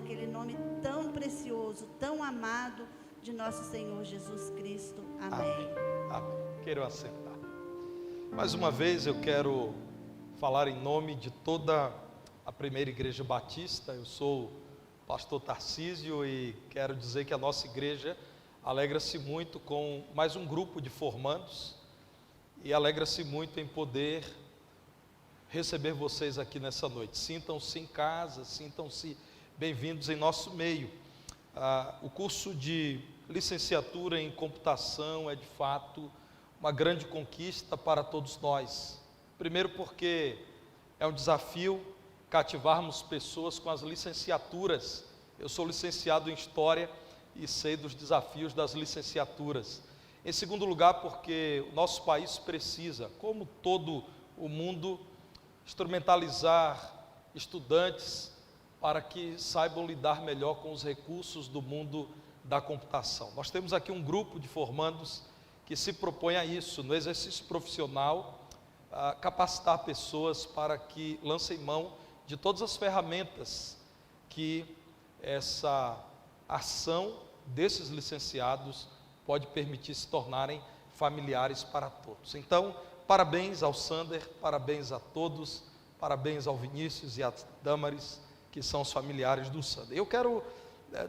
naquele nome tão precioso, tão amado de nosso Senhor Jesus Cristo. Amém. Amém. Quero assentar. Mais uma vez eu quero falar em nome de toda a Primeira Igreja Batista. Eu sou o pastor Tarcísio e quero dizer que a nossa igreja alegra-se muito com mais um grupo de formandos e alegra-se muito em poder receber vocês aqui nessa noite. Sintam-se em casa, sintam-se bem-vindos em nosso meio. O curso de licenciatura em computação é de fato uma grande conquista para todos nós. Primeiro porque é um desafio cativarmos pessoas com as licenciaturas. Eu sou licenciado em História e sei dos desafios das licenciaturas. Em segundo lugar, porque o nosso país precisa, como todo o mundo, instrumentalizar estudantes para que saibam lidar melhor com os recursos do mundo da computação. Nós temos aqui um grupo de formandos que se propõe a isso, no exercício profissional, a capacitar pessoas para que lancem mão de todas as ferramentas que essa ação desses licenciados pode permitir se tornarem familiares para todos. Então, parabéns ao Sander, parabéns a todos, parabéns ao Vinícius e a Damaris, que são os familiares do Sander. Eu quero,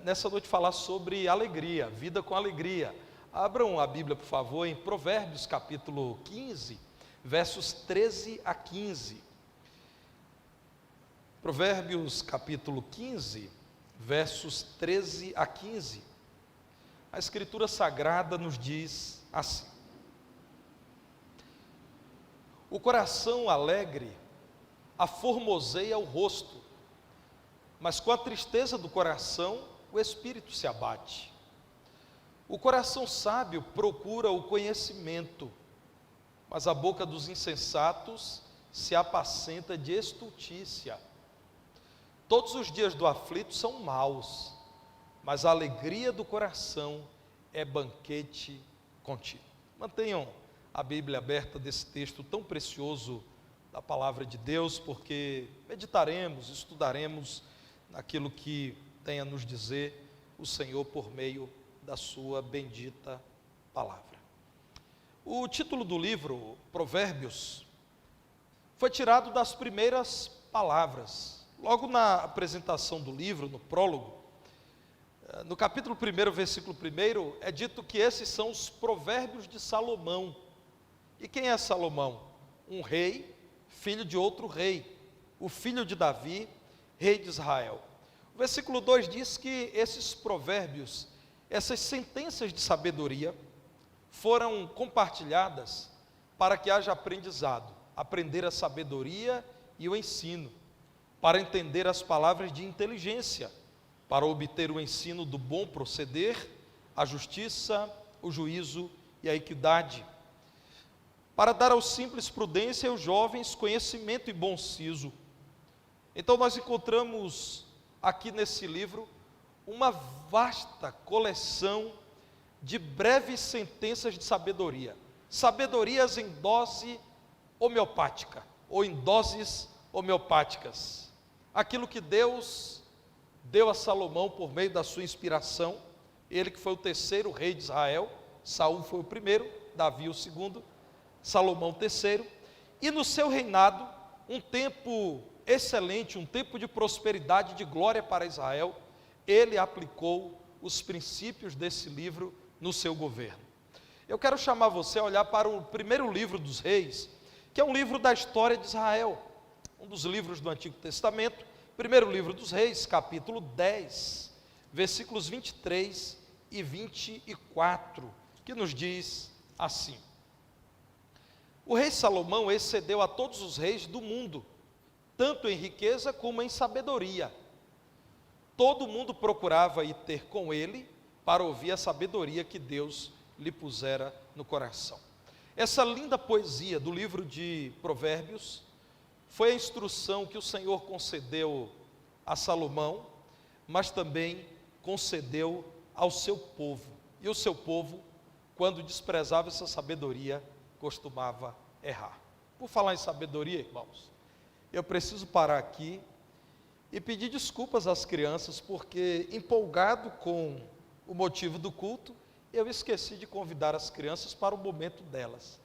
nessa noite, falar sobre alegria, vida com alegria. Abram a Bíblia, por favor, em Provérbios, capítulo 15, versos 13 a 15. Provérbios, capítulo 15, versos 13 a 15. A Escritura Sagrada nos diz assim: o coração alegre aformoseia o rosto, mas com a tristeza do coração o espírito se abate. O coração sábio procura o conhecimento, mas a boca dos insensatos se apacenta de estultícia. Todos os dias do aflito são maus, mas a alegria do coração é banquete contínuo. Mantenham a Bíblia aberta desse texto tão precioso da palavra de Deus, porque meditaremos, estudaremos naquilo que tem a nos dizer o Senhor por meio da sua bendita palavra. O título do livro, Provérbios, foi tirado das primeiras palavras. Logo na apresentação do livro, no prólogo, no capítulo 1, versículo 1, é dito que esses são os provérbios de Salomão. E quem é Salomão? Um rei, filho de outro rei, o filho de Davi, rei de Israel. O versículo 2 diz que esses provérbios, essas sentenças de sabedoria, foram compartilhadas para que haja aprendizado, aprender a sabedoria e o ensino, para entender as palavras de inteligência, para obter o ensino do bom proceder, a justiça, o juízo e a equidade, para dar aos simples prudência e aos jovens conhecimento e bom siso. Então nós encontramos aqui nesse livro uma vasta coleção de breves sentenças de sabedoria, sabedorias em dose homeopática, ou em doses homeopáticas. Aquilo que Deus deu a Salomão por meio da sua inspiração, ele que foi o terceiro rei de Israel, Saul foi o primeiro, Davi o segundo, Salomão o terceiro, e no seu reinado, um tempo excelente, um tempo de prosperidade, de glória para Israel, ele aplicou os princípios desse livro no seu governo. Eu quero chamar você a olhar para o primeiro livro dos reis, que é um livro da história de Israel, um dos livros do Antigo Testamento, primeiro livro dos reis, capítulo 10, versículos 23 e 24, que nos diz assim: o rei Salomão excedeu a todos os reis do mundo, tanto em riqueza como em sabedoria. Todo mundo procurava ir ter com ele para ouvir a sabedoria que Deus lhe pusera no coração. Essa linda poesia do livro de Provérbios foi a instrução que o Senhor concedeu a Salomão, mas também concedeu ao seu povo. E o seu povo, quando desprezava essa sabedoria, costumava errar. Por falar em sabedoria, irmãos, eu preciso parar aqui e pedir desculpas às crianças, porque empolgado com o motivo do culto, eu esqueci de convidar as crianças para o momento delas.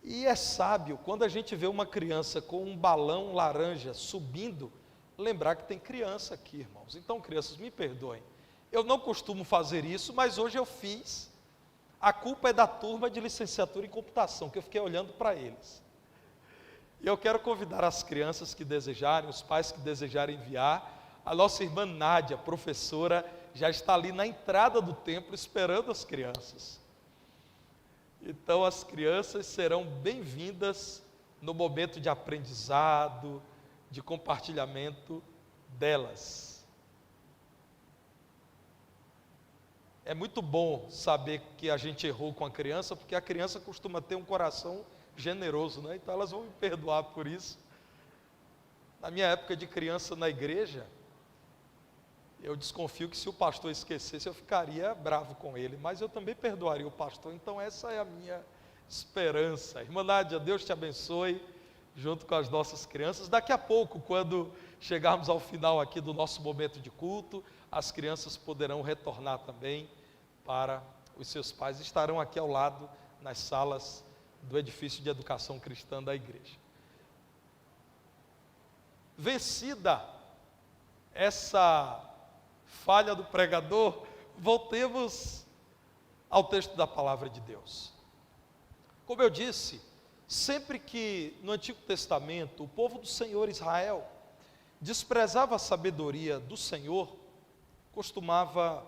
E é sábio, quando a gente vê uma criança com um balão laranja subindo, lembrar que tem criança aqui, irmãos. Então, crianças, me perdoem. Eu não costumo fazer isso, mas hoje eu fiz. A culpa é da turma de licenciatura em computação, que eu fiquei olhando para eles. E eu quero convidar as crianças que desejarem, os pais que desejarem enviar. A nossa irmã Nádia, professora, já está ali na entrada do templo esperando as crianças. Então as crianças serão bem-vindas no momento de aprendizado, de compartilhamento delas. É muito bom saber que a gente errou com a criança, porque a criança costuma ter um coração generoso, né? Então elas vão me perdoar por isso. Na minha época de criança na igreja, eu desconfio que se o pastor esquecesse, eu ficaria bravo com ele, mas eu também perdoaria o pastor, então essa é a minha esperança. Irmã Nádia, Deus te abençoe, junto com as nossas crianças. Daqui a pouco, quando chegarmos ao final aqui do nosso momento de culto, as crianças poderão retornar também para os seus pais, estarão aqui ao lado, nas salas do edifício de educação cristã da igreja. Vencida essa falha do pregador, voltemos ao texto da palavra de Deus. Como eu disse, sempre que no Antigo Testamento o povo do Senhor Israel desprezava a sabedoria do Senhor, costumava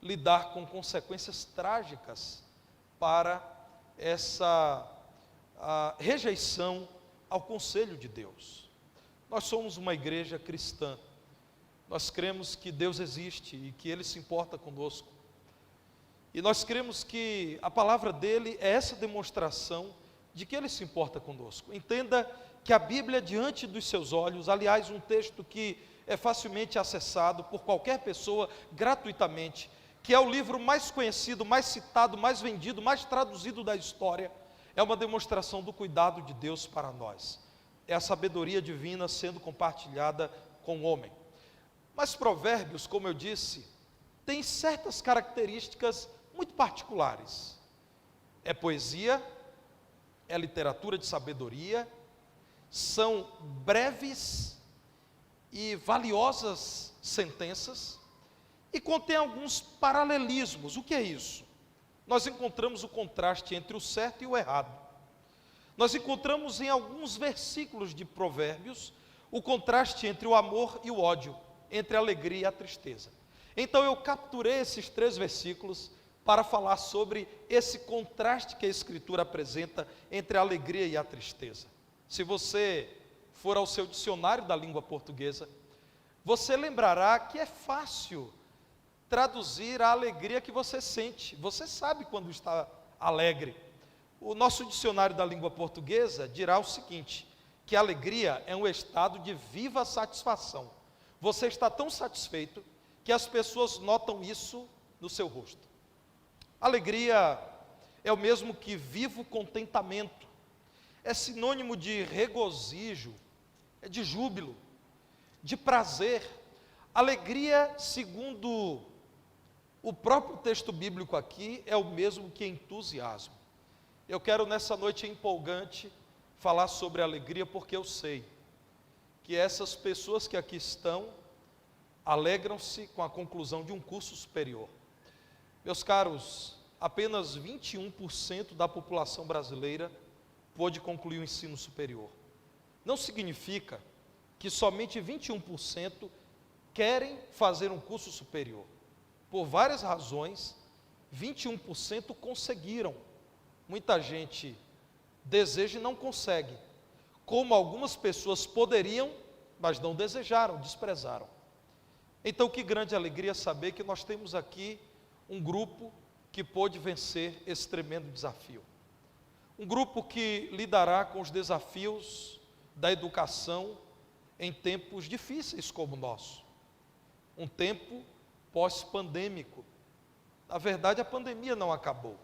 lidar com consequências trágicas para essa rejeição ao conselho de Deus. Nós somos uma igreja cristã, nós cremos que Deus existe e que Ele se importa conosco, e nós cremos que a palavra dEle é essa demonstração de que Ele se importa conosco. Entenda que a Bíblia diante dos seus olhos, aliás, um texto que é facilmente acessado por qualquer pessoa gratuitamente, que é o livro mais conhecido, mais citado, mais vendido, mais traduzido da história, é uma demonstração do cuidado de Deus para nós. É a sabedoria divina sendo compartilhada com o homem. Mas Provérbios, como eu disse, tem certas características muito particulares. É poesia, é literatura de sabedoria, são breves e valiosas sentenças, e contém alguns paralelismos. O que é isso? Nós encontramos o contraste entre o certo e o errado. Nós encontramos em alguns versículos de Provérbios o contraste entre o amor e o ódio, entre a alegria e a tristeza. Então eu capturei esses 3 versículos para falar sobre esse contraste que a Escritura apresenta entre a alegria e a tristeza. Se você for ao seu dicionário da língua portuguesa, você lembrará que é fácil traduzir a alegria que você sente. Você sabe quando está alegre. O nosso dicionário da língua portuguesa dirá o seguinte, que a alegria é um estado de viva satisfação. Você está tão satisfeito que as pessoas notam isso no seu rosto. Alegria é o mesmo que vivo contentamento. É sinônimo de regozijo, é de júbilo, de prazer. Alegria, segundo o próprio texto bíblico aqui, é o mesmo que entusiasmo. Eu quero nessa noite empolgante falar sobre alegria, porque eu sei que essas pessoas que aqui estão alegram-se com a conclusão de um curso superior. Meus caros, apenas 21% da população brasileira pôde concluir o ensino superior. Não significa que somente 21% querem fazer um curso superior. Por várias razões, 21% conseguiram. Muita gente deseja e não consegue. Como algumas pessoas poderiam, mas não desejaram, desprezaram. Então, que grande alegria saber que nós temos aqui um grupo que pôde vencer esse tremendo desafio. Um grupo que lidará com os desafios da educação em tempos difíceis como o nosso. Um tempo pós-pandêmico. Na verdade, a pandemia não acabou,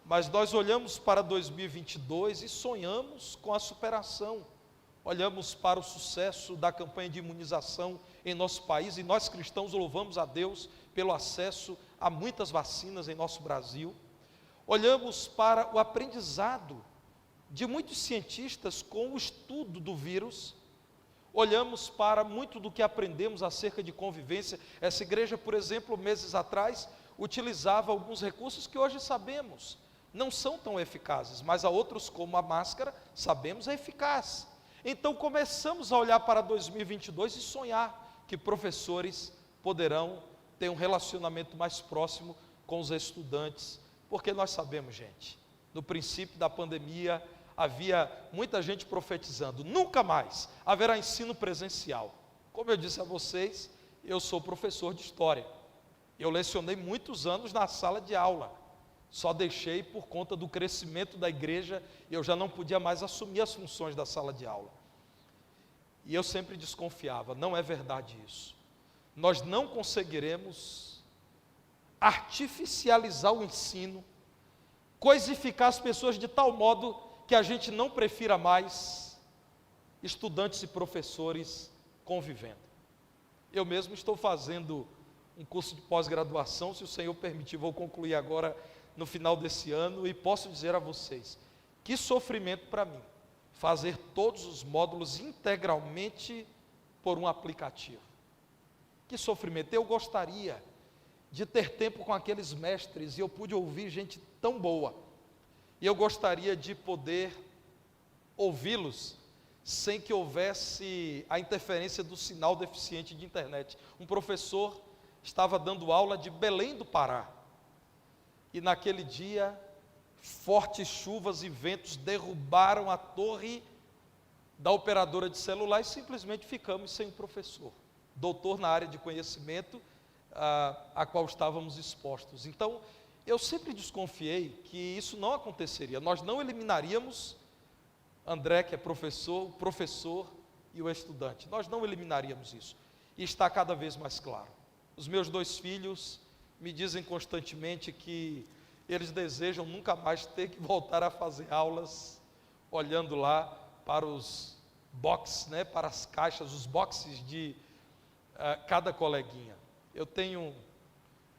mas nós olhamos para 2022 e sonhamos com a superação. olhamos para o sucesso da campanha de imunização em nosso país, e nós cristãos louvamos a Deus pelo acesso a muitas vacinas em nosso Brasil. Olhamos para o aprendizado de muitos cientistas com o estudo do vírus. Olhamos para muito do que aprendemos acerca de convivência. Essa igreja, por exemplo, meses atrás, utilizava alguns recursos que hoje sabemos não são tão eficazes, mas há outros, como a máscara, sabemos é eficaz. Então começamos a olhar para 2022 e sonhar que professores poderão ter um relacionamento mais próximo com os estudantes, porque nós sabemos, gente, no princípio da pandemia havia muita gente profetizando, nunca mais haverá ensino presencial. Como eu disse a vocês, eu sou professor de história, eu lecionei muitos anos na sala de aula, só deixei por conta do crescimento da igreja, eu já não podia mais assumir as funções da sala de aula. E eu sempre desconfiava, não é verdade isso. Nós não conseguiremos artificializar o ensino, coisificar as pessoas de tal modo que a gente não prefira mais estudantes e professores convivendo. Eu mesmo estou fazendo um curso de pós-graduação, se o Senhor permitir, vou concluir agora no final desse ano, e posso dizer a vocês, que sofrimento para mim, fazer todos os módulos integralmente por um aplicativo. Que sofrimento, eu gostaria de ter tempo com aqueles mestres, e eu pude ouvir gente tão boa, e eu gostaria de poder ouvi-los sem que houvesse a interferência do sinal deficiente de internet. Um professor estava dando aula de Belém do Pará, e naquele dia, fortes chuvas e ventos derrubaram a torre da operadora de celular e simplesmente ficamos sem o professor, doutor na área de conhecimento a qual estávamos expostos. Então, eu sempre desconfiei que isso não aconteceria, nós não eliminaríamos André, que é professor, o professor e o estudante, nós não eliminaríamos isso, e está cada vez mais claro. Os meus 2 filhos me dizem constantemente que eles desejam nunca mais ter que voltar a fazer aulas, olhando lá para os boxes, né, para as caixas, os boxes de cada coleguinha. Eu tenho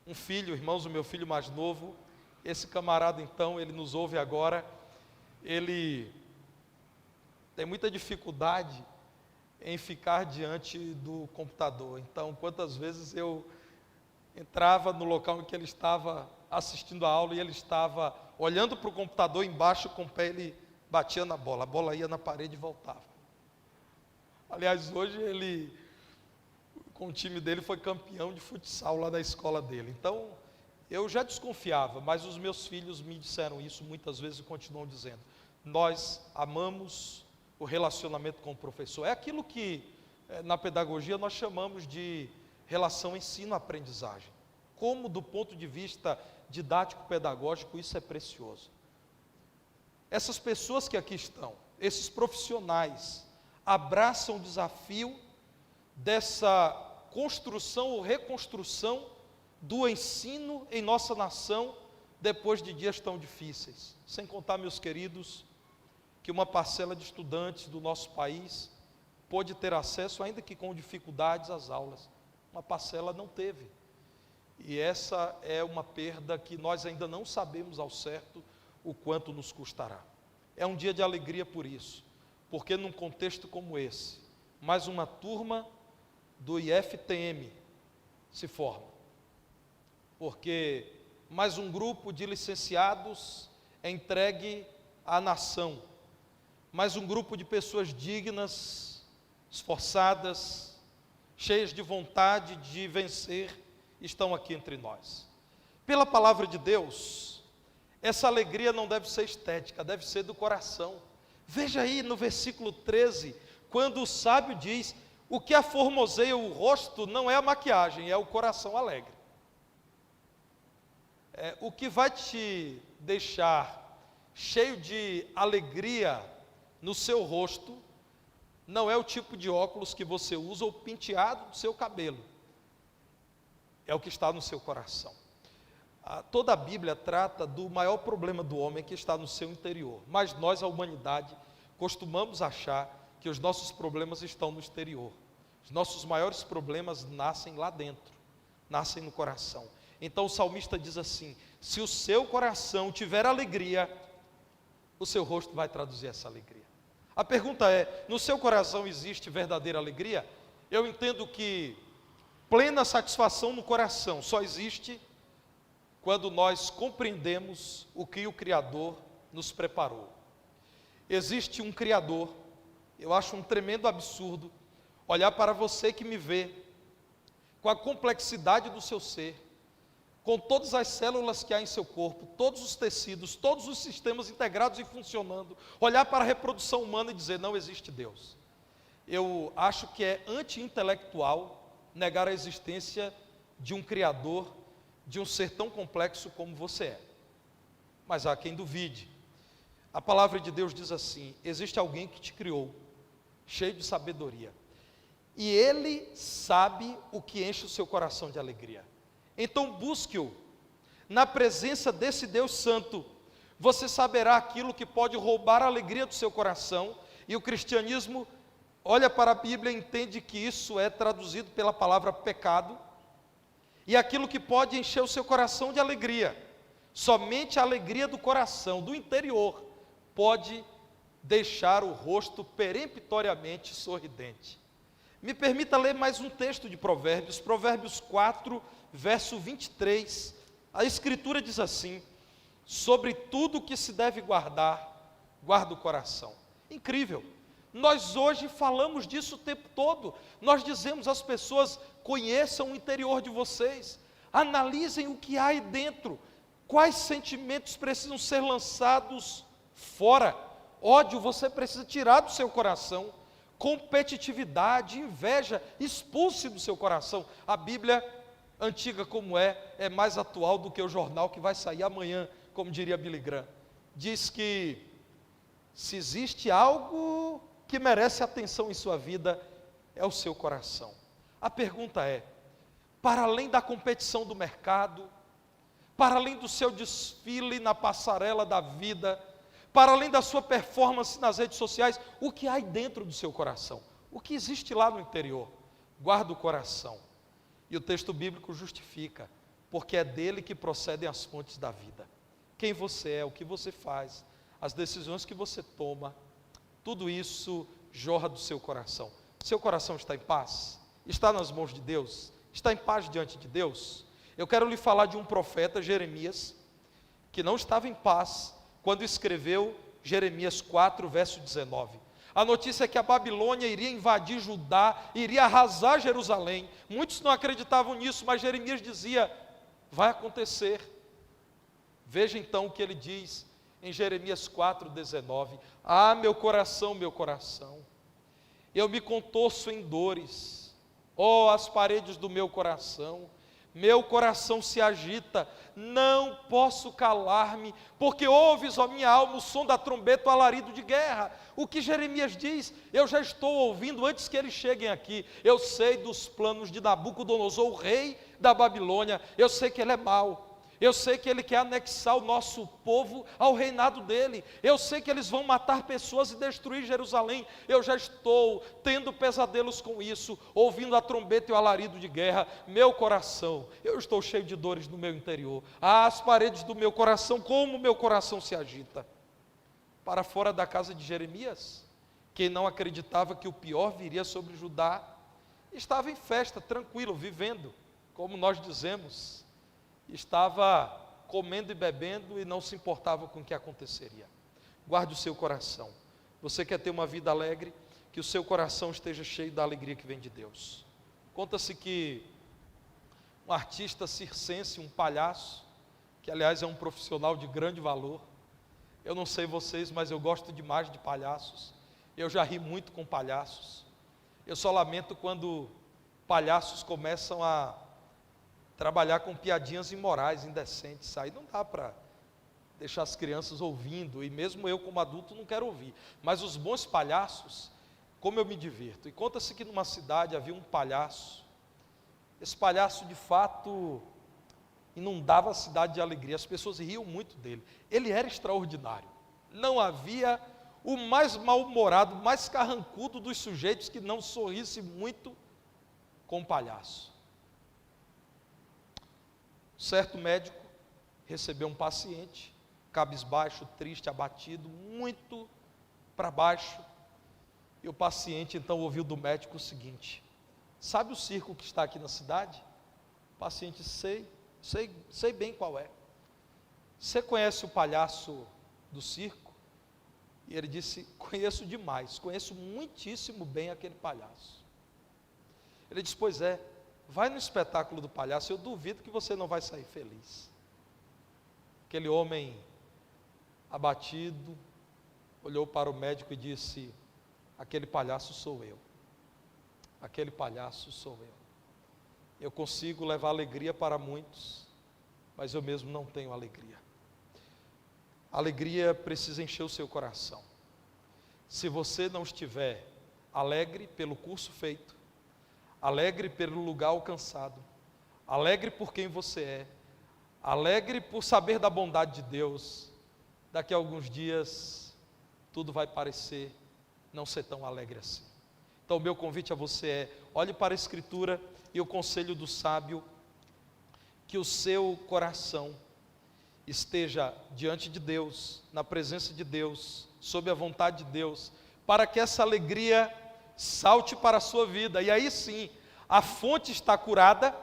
um filho, irmãos, o meu filho mais novo, esse camarada então, ele nos ouve agora, ele tem muita dificuldade em ficar diante do computador. Então, quantas vezes eu entrava no local em que ele estava assistindo a aula e ele estava olhando para o computador embaixo, com o pé ele batia na bola, a bola ia na parede e voltava. Aliás, hoje ele, com o time dele, foi campeão de futsal lá da escola dele. Então, eu já desconfiava, mas os meus filhos me disseram isso muitas vezes e continuam dizendo. Nós amamos o relacionamento com o professor. É aquilo que na pedagogia nós chamamos de relação ensino-aprendizagem. Como do ponto de vista didático-pedagógico isso é precioso. Essas pessoas que aqui estão, esses profissionais, abraçam o desafio dessa construção ou reconstrução do ensino em nossa nação depois de dias tão difíceis. Sem contar, meus queridos, que uma parcela de estudantes do nosso país pôde ter acesso, ainda que com dificuldades, às aulas. Uma parcela não teve. E essa é uma perda que nós ainda não sabemos ao certo o quanto nos custará. É um dia de alegria por isso, porque num contexto como esse, mais uma turma do IFTM se forma. Porque mais um grupo de licenciados é entregue à nação. Mais um grupo de pessoas dignas, esforçadas, cheias de vontade de vencer, estão aqui entre nós. Pela palavra de Deus, essa alegria não deve ser estética, deve ser do coração. Veja aí no versículo 13, quando o sábio diz, o que aformoseia o rosto não é a maquiagem, é o coração alegre. O que vai te deixar cheio de alegria no seu rosto, não é o tipo de óculos que você usa ou o penteado do seu cabelo, é o que está no seu coração. Toda a Bíblia trata do maior problema do homem que está no seu interior, mas nós, a humanidade, costumamos achar que os nossos problemas estão no exterior. Os nossos maiores problemas nascem lá dentro, nascem no coração. Então o salmista diz assim: se o seu coração tiver alegria, o seu rosto vai traduzir essa alegria. A pergunta é: no seu coração existe verdadeira alegria? Eu entendo que plena satisfação no coração só existe quando nós compreendemos o que o Criador nos preparou. Existe um Criador. Eu acho um tremendo absurdo olhar para você que me vê, com a complexidade do seu ser, com todas as células que há em seu corpo, todos os tecidos, todos os sistemas integrados e funcionando, olhar para a reprodução humana e dizer: não existe Deus. Eu acho que é anti-intelectual negar a existência de um Criador, de um ser tão complexo como você é. Mas há quem duvide. A palavra de Deus diz assim: existe alguém que te criou, cheio de sabedoria, e Ele sabe o que enche o seu coração de alegria. Então busque-o. Na presença desse Deus Santo, você saberá aquilo que pode roubar a alegria do seu coração. E o cristianismo olha para a Bíblia e entende que isso é traduzido pela palavra pecado, e aquilo que pode encher o seu coração de alegria. Somente a alegria do coração, do interior, pode deixar o rosto peremptoriamente sorridente. Me permita ler mais um texto de Provérbios, Provérbios 4, verso 23. A Escritura diz assim: sobre tudo que se deve guardar, guarda o coração. Incrível. Nós hoje falamos disso o tempo todo. Nós dizemos às pessoas: conheçam o interior de vocês, analisem o que há aí dentro, quais sentimentos precisam ser lançados fora. Ódio você precisa tirar do seu coração, competitividade, inveja, expulse do seu coração. A Bíblia, antiga como é mais atual do que o jornal que vai sair amanhã, como diria Billy Graham. Diz que se existe algo que merece atenção em sua vida, é o seu coração. A pergunta é: para além da competição do mercado, para além do seu desfile na passarela da vida, para além da sua performance nas redes sociais, o que há aí dentro do seu coração? O que existe lá no interior? Guarda o coração. E o texto bíblico justifica, porque é dele que procedem as fontes da vida. Quem você é, o que você faz, as decisões que você toma, tudo isso jorra do seu coração. Seu coração está em paz? Está nas mãos de Deus? Está em paz diante de Deus? Eu quero lhe falar de um profeta, Jeremias, que não estava em paz quando escreveu Jeremias 4, verso 19. A notícia é que a Babilônia iria invadir Judá, iria arrasar Jerusalém. Muitos não acreditavam nisso, mas Jeremias dizia: vai acontecer. Veja então o que ele diz em Jeremias 4, 19. Ah, meu coração, eu me contorço em dores. Oh, as paredes do meu coração se agita, não posso calar-me, porque ouves, ó minha alma, o som da trombeta, o alarido de guerra. O que Jeremias diz, eu já estou ouvindo antes que eles cheguem aqui. Eu sei dos planos de Nabucodonosor, o rei da Babilônia. Eu sei que ele é mau. Eu sei que ele quer anexar o nosso povo ao reinado dele. Eu sei que eles vão matar pessoas e destruir Jerusalém. Eu já estou tendo pesadelos com isso, ouvindo a trombeta e o alarido de guerra. Meu coração, eu estou cheio de dores no meu interior. Ah, as paredes do meu coração, como o meu coração se agita. Para fora da casa de Jeremias, quem não acreditava que o pior viria sobre Judá, estava em festa, tranquilo, vivendo, como nós dizemos. Estava comendo e bebendo e não se importava com o que aconteceria. Guarde o seu coração. Você quer ter uma vida alegre? Que o seu coração esteja cheio da alegria que vem de Deus. Conta-se que um artista circense, um palhaço, que aliás é um profissional de grande valor. Eu não sei vocês, mas eu gosto demais de palhaços. Eu já ri muito com palhaços. Eu só lamento quando palhaços começam a trabalhar com piadinhas imorais, indecentes. Aí não dá para deixar as crianças ouvindo, e mesmo eu como adulto não quero ouvir. Mas os bons palhaços, como eu me divirto. E conta-se que numa cidade havia um palhaço. Esse palhaço de fato inundava a cidade de alegria, as pessoas riam muito dele. Ele era extraordinário. Não havia o mais mal-humorado, mais carrancudo dos sujeitos que não sorrisse muito com o palhaço. Certo médico recebeu um paciente, cabisbaixo, triste, abatido, muito para baixo, e o paciente então ouviu do médico o seguinte: sabe o circo que está aqui na cidade? O paciente, sei bem qual é. Você conhece o palhaço do circo? E ele disse: conheço demais, conheço muitíssimo bem aquele palhaço. Ele disse: pois é, vai no espetáculo do palhaço, eu duvido que você não vai sair feliz. Aquele homem abatido olhou para o médico e disse: aquele palhaço sou eu. Aquele palhaço sou eu. Eu consigo levar alegria para muitos, mas eu mesmo não tenho alegria. A alegria precisa encher o seu coração. Se você não estiver alegre pelo curso feito, alegre pelo lugar alcançado, alegre por quem você é, alegre por saber da bondade de Deus, daqui a alguns dias tudo vai parecer não ser tão alegre assim. Então o meu convite a você é: olhe para a Escritura e o conselho do sábio, que o seu coração esteja diante de Deus, na presença de Deus, sob a vontade de Deus, para que essa alegria salte para a sua vida, e aí sim, a fonte está curada,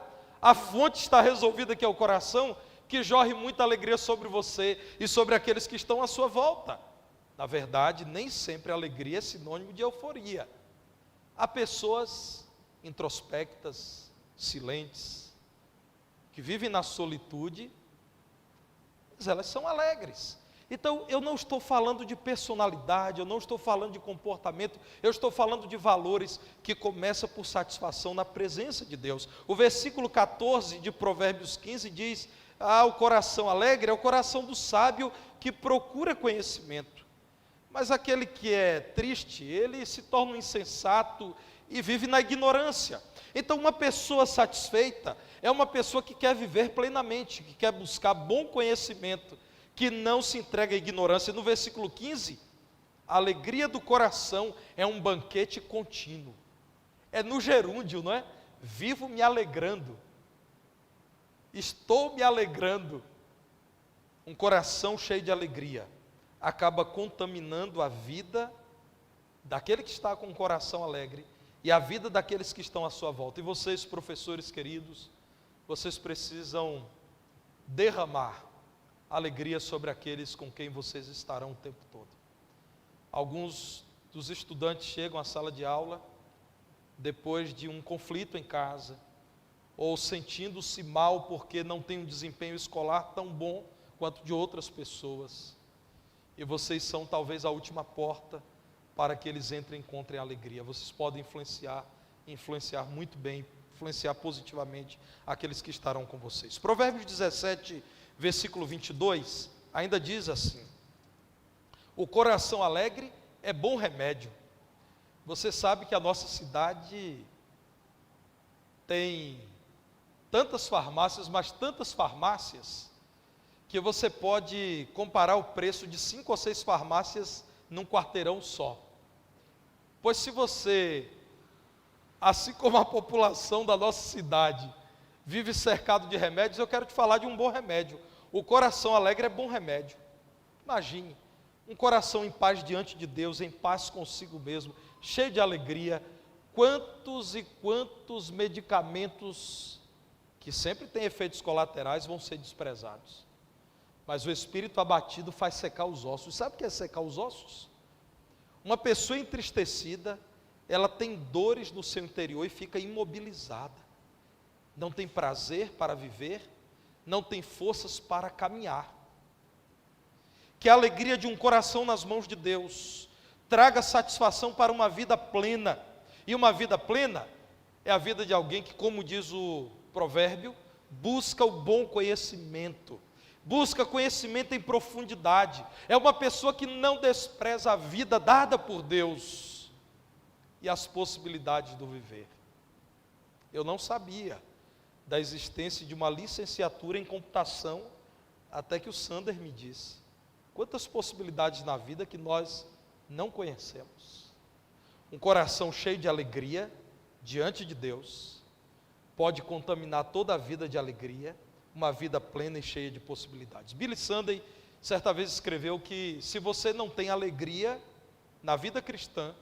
a fonte está resolvida, que é o coração, que jorre muita alegria sobre você e sobre aqueles que estão à sua volta. Na verdade, nem sempre a alegria é sinônimo de euforia. Há pessoas introspectas, silentes, que vivem na solitude, mas elas são alegres. Então, eu não estou falando de personalidade, eu não estou falando de comportamento, eu estou falando de valores que começam por satisfação na presença de Deus. O versículo 14 de Provérbios 15 diz: o coração alegre é o coração do sábio que procura conhecimento. Mas aquele que é triste, ele se torna um insensato e vive na ignorância. Então, uma pessoa satisfeita é uma pessoa que quer viver plenamente, que quer buscar bom conhecimento, que não se entrega à ignorância. No versículo 15, a alegria do coração é um banquete contínuo. É no gerúndio, não é? Vivo me alegrando. Estou me alegrando. Um coração cheio de alegria acaba contaminando a vida daquele que está com o coração alegre e a vida daqueles que estão à sua volta. E vocês, professores queridos, vocês precisam derramar alegria sobre aqueles com quem vocês estarão o tempo todo. Alguns dos estudantes chegam à sala de aula depois de um conflito em casa, ou sentindo-se mal porque não tem um desempenho escolar tão bom quanto de outras pessoas. E vocês são talvez a última porta para que eles entrem e encontrem alegria. Vocês podem influenciar muito bem, influenciar positivamente aqueles que estarão com vocês. Provérbios 17, versículo 22, ainda diz assim: o coração alegre é bom remédio. Você sabe que a nossa cidade tem tantas farmácias, mas tantas farmácias, que você pode comparar o preço de 5 ou 6 farmácias num quarteirão só. Pois se você, assim como a população da nossa cidade, vive cercado de remédios, eu quero te falar de um bom remédio. O coração alegre é bom remédio. Imagine, um coração em paz diante de Deus, em paz consigo mesmo, cheio de alegria. Quantos e quantos medicamentos que sempre têm efeitos colaterais vão ser desprezados. Mas o espírito abatido faz secar os ossos. Sabe o que é secar os ossos? Uma pessoa entristecida, ela tem dores no seu interior e fica imobilizada. Não tem prazer para viver, não tem forças para caminhar. Que a alegria de um coração nas mãos de Deus traga satisfação para uma vida plena. E uma vida plena é a vida de alguém que, como diz o provérbio, busca o bom conhecimento. Busca conhecimento em profundidade. É uma pessoa que não despreza a vida dada por Deus e as possibilidades do viver. Eu não sabia da existência de uma licenciatura em computação até que o Sander me disse. Quantas possibilidades na vida que nós não conhecemos. Um coração cheio de alegria diante de Deus pode contaminar toda a vida de alegria, uma vida plena e cheia de possibilidades. Billy Sunday certa vez escreveu que se você não tem alegria na vida cristã,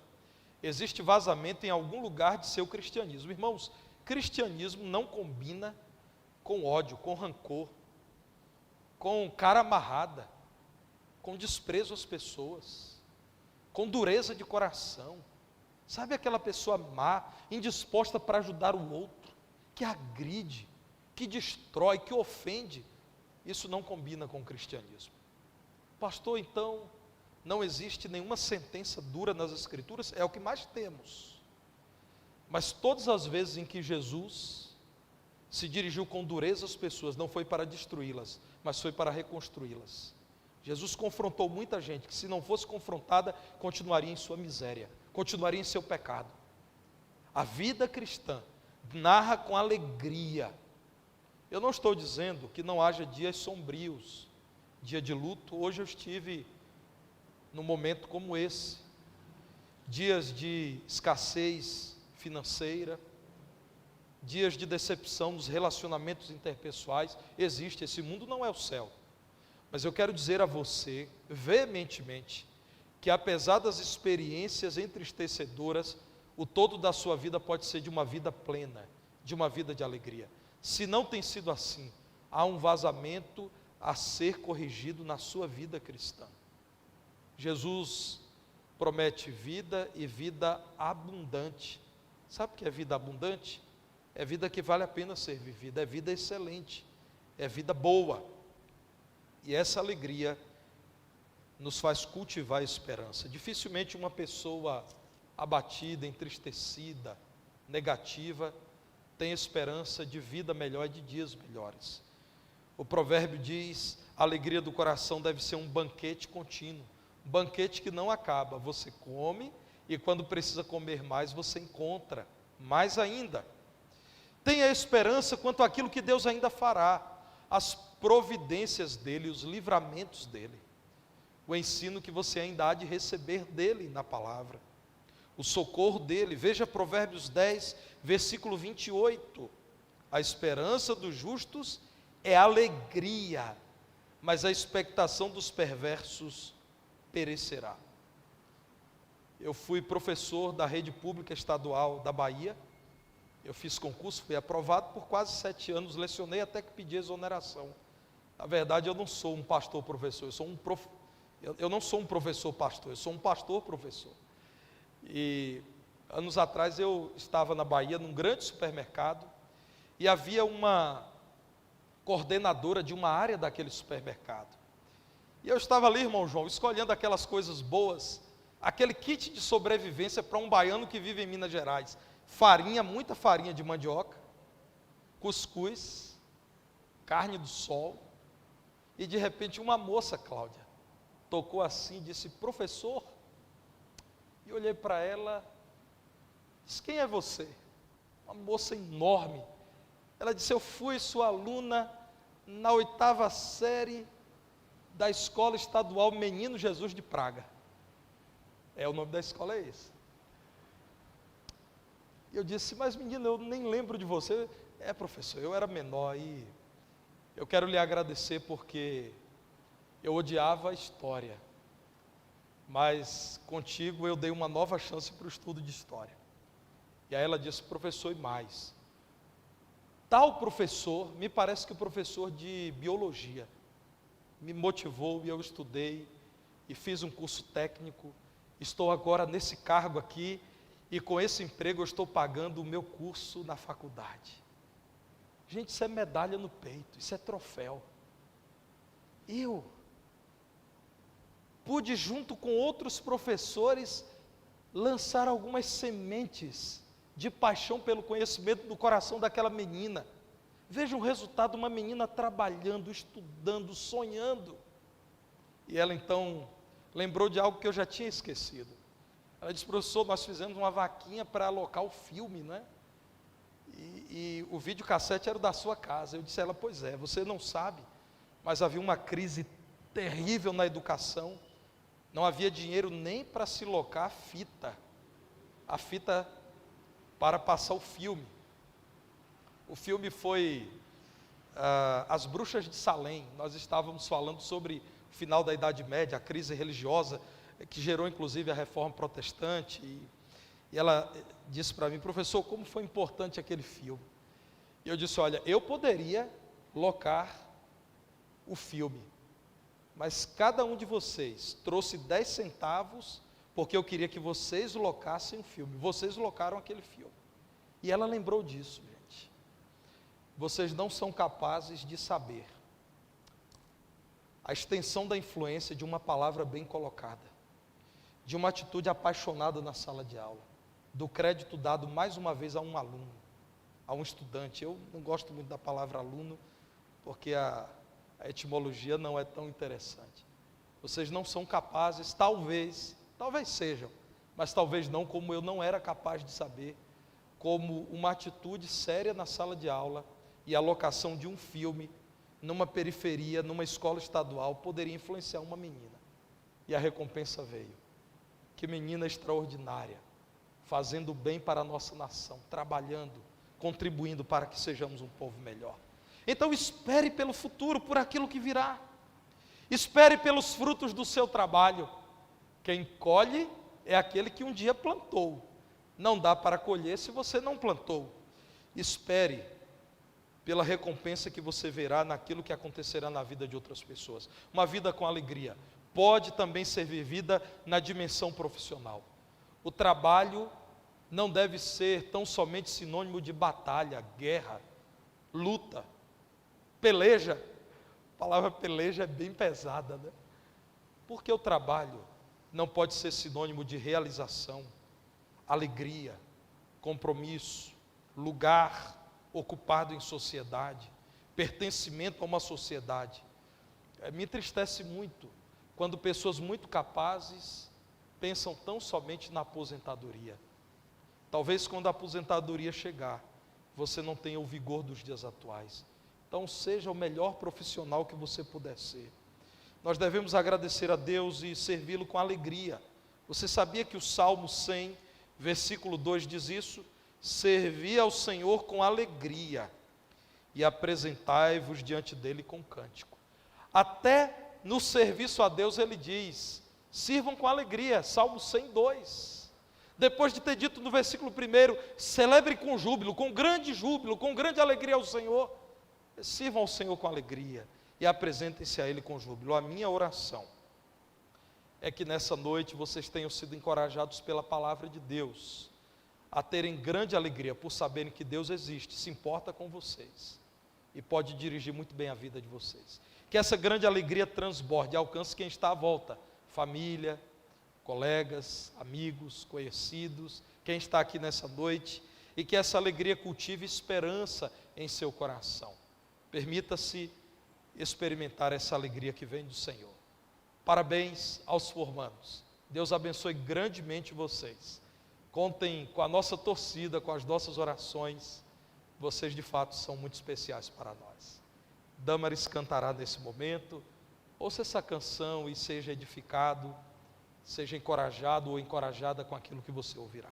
existe vazamento em algum lugar de seu cristianismo. Irmãos, cristianismo não combina com ódio, com rancor, com cara amarrada, com desprezo às pessoas, com dureza de coração. Sabe aquela pessoa má, indisposta para ajudar o outro, que agride, que destrói, que ofende? Isso não combina com o cristianismo. Pastor, então, não existe nenhuma sentença dura nas Escrituras? É o que mais temos. Mas todas as vezes em que Jesus se dirigiu com dureza às pessoas, não foi para destruí-las, mas foi para reconstruí-las. Jesus confrontou muita gente que, se não fosse confrontada, continuaria em sua miséria, continuaria em seu pecado. A vida cristã narra com alegria. Eu não estou dizendo que não haja dias sombrios, dia de luto. Hoje eu estive num momento como esse, dias de escassez financeira, dias de decepção nos relacionamentos interpessoais. Existe, esse mundo não é o céu. Mas eu quero dizer a você, veementemente, que apesar das experiências entristecedoras, o todo da sua vida pode ser de uma vida plena, de uma vida de alegria. Se não tem sido assim, há um vazamento a ser corrigido na sua vida cristã. Jesus promete vida e vida abundante. Sabe o que é vida abundante? É vida que vale a pena ser vivida, é vida excelente, é vida boa. E essa alegria nos faz cultivar a esperança. Dificilmente uma pessoa abatida, entristecida, negativa, tem esperança de vida melhor e de dias melhores. O provérbio diz: a alegria do coração deve ser um banquete contínuo, um banquete que não acaba. Você come e quando precisa comer mais, você encontra mais ainda. Tenha esperança quanto àquilo que Deus ainda fará, as providências dEle, os livramentos dEle, o ensino que você ainda há de receber dEle na palavra, o socorro dEle. Veja Provérbios 10, versículo 28, a esperança dos justos é alegria, mas a expectação dos perversos perecerá. Eu fui professor da rede pública estadual da Bahia, eu fiz concurso, fui aprovado por quase 7 anos, lecionei até que pedi exoneração. Na verdade, eu não sou um pastor professor, eu não sou um professor pastor, eu sou um pastor professor. E anos atrás eu estava na Bahia, num grande supermercado, e havia uma coordenadora de uma área daquele supermercado. E eu estava ali, irmão João, escolhendo aquelas coisas boas, aquele kit de sobrevivência para um baiano que vive em Minas Gerais. Farinha, muita farinha de mandioca, cuscuz, carne do sol. E de repente uma moça, Cláudia, tocou assim e disse: professor. E olhei para ela, disse: quem é você? Uma moça enorme. Ela disse: eu fui sua aluna na 8ª série da Escola Estadual Menino Jesus de Praga. O nome da escola é esse. E eu disse: mas menina, eu nem lembro de você. Professor, eu era menor e eu quero lhe agradecer porque eu odiava a história, mas contigo eu dei uma nova chance para o estudo de história. E aí ela disse: professor, e mais? Tal professor, me parece que o professor de biologia, me motivou e eu estudei e fiz um curso técnico. Estou agora nesse cargo aqui e com esse emprego eu estou pagando o meu curso na faculdade. Gente, isso é medalha no peito, isso é troféu. Eu pude, junto com outros professores, lançar algumas sementes de paixão pelo conhecimento no coração daquela menina. Veja o resultado, uma menina trabalhando, estudando, sonhando. E ela então lembrou de algo que eu já tinha esquecido. Ela disse: professor, nós fizemos uma vaquinha para alocar o filme, né? E o videocassete era da sua casa. Eu disse a ela: pois é, você não sabe, mas havia uma crise terrível na educação, Não havia dinheiro nem para se locar a fita para passar o filme. O filme foi As Bruxas de Salem. Nós estávamos falando sobre o final da Idade Média, a crise religiosa, que gerou inclusive a Reforma Protestante. E ela disse para mim: professor, como foi importante aquele filme? E eu disse: olha, eu poderia locar o filme, mas cada um de vocês trouxe 10 centavos, porque eu queria que vocês locassem o filme. Vocês locaram aquele filme. E ela lembrou disso, gente. Vocês não são capazes de saber a extensão da influência de uma palavra bem colocada, de uma atitude apaixonada na sala de aula, do crédito dado mais uma vez a um aluno, a um estudante. Eu não gosto muito da palavra aluno, porque a etimologia não é tão interessante. Vocês não são capazes, talvez sejam, mas talvez não, como eu não era capaz de saber, como uma atitude séria na sala de aula e a alocação de um filme numa periferia, numa escola estadual, poderia influenciar uma menina. E a recompensa veio. Que menina extraordinária, fazendo bem para a nossa nação, trabalhando, contribuindo para que sejamos um povo melhor. Então espere pelo futuro, por aquilo que virá. Espere pelos frutos do seu trabalho. Quem colhe é aquele que um dia plantou. Não dá para colher se você não plantou. Espere pela recompensa que você verá naquilo que acontecerá na vida de outras pessoas. Uma vida com alegria pode também ser vivida na dimensão profissional. O trabalho não deve ser tão somente sinônimo de batalha, guerra, luta, peleja. A palavra peleja é bem pesada, né? Porque o trabalho não pode ser sinônimo de realização, alegria, compromisso, lugar ocupado em sociedade, pertencimento a uma sociedade. Me entristece muito quando pessoas muito capazes pensam tão somente na aposentadoria. Talvez quando a aposentadoria chegar, você não tenha o vigor dos dias atuais. Então seja o melhor profissional que você puder ser. Nós devemos agradecer a Deus e servi-lo com alegria. Você sabia que o Salmo 100, versículo 2 diz isso? Servi ao Senhor com alegria e apresentai-vos diante dele com cântico. Até no serviço a Deus ele diz: sirvam com alegria, Salmo 102. Depois de ter dito no versículo 1, celebre com júbilo, com grande alegria ao Senhor. Sirvam ao Senhor com alegria e apresentem-se a Ele com júbilo. A minha oração é que nessa noite vocês tenham sido encorajados pela palavra de Deus, a terem grande alegria por saberem que Deus existe, se importa com vocês e pode dirigir muito bem a vida de vocês. Que essa grande alegria transborde e alcance quem está à volta, família, colegas, amigos, conhecidos, quem está aqui nessa noite, e que essa alegria cultive esperança em seu coração. Permita-se experimentar essa alegria que vem do Senhor. Parabéns aos formandos. Deus abençoe grandemente vocês. Contem com a nossa torcida, com as nossas orações. Vocês de fato são muito especiais para nós. Damaris cantará nesse momento. Ouça essa canção e seja edificado, seja encorajado ou encorajada com aquilo que você ouvirá.